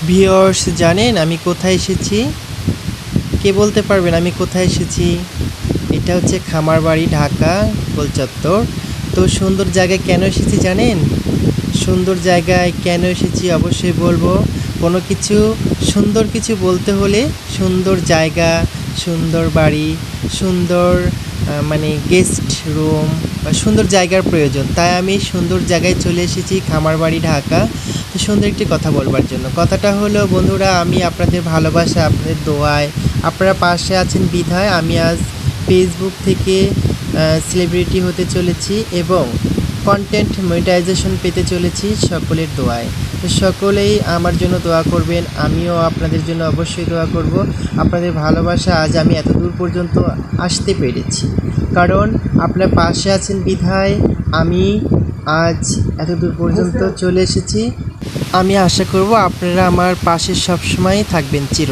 Viewers, জানেন আমি কোথায় এসেছি? কে বলতে পারবেন আমি কোথায় এসেছি? এটা হচ্ছে খামারবাড়ি, ঢাকা গোল চত্বর। তো সুন্দর জায়গায় কেন এসেছি জানেন? সুন্দর জায়গায় কেন এসেছি অবশ্যই বলবো। কোনো কিছু সুন্দর কিছু বলতে হলে সুন্দর জায়গা, সুন্দর বাড়ি, সুন্দর মানে গেস্ট রুম বা সুন্দর জায়গার প্রয়োজন। তাই আমি সুন্দর জায়গায় চলে এসেছি, খামারবাড়ি, ঢাকা। তো সুন্দর একটি কথা বলবার জন্য। কথাটা হলো বন্ধুরা, আমি আপনাদের ভালোবাসা, আপনাদের দোয়ায়, আপনারা পাশে আছেন বিধায় আমি আজ ফেসবুক থেকে সেলিব্রিটি হতে চলেছি এবং কন্টেন্ট মনিটাইজেশন পেতে চলেছি সকলের দোয়ায়। তো সকলেই আমার জন্য দোয়া করবেন, আমিও আপনাদের জন্য অবশ্যই দোয়া করব। আপনাদের ভালোবাসা আজ আমি এত দূর পর্যন্ত আসতে পেরেছি, কারণ আপনার পাশে আছেন বিধায় আমি আজ এত দূর পর্যন্ত চলে এসেছি। আমি আশা করব আপনারা আমার পাশে সবসময় থাকবেন চির।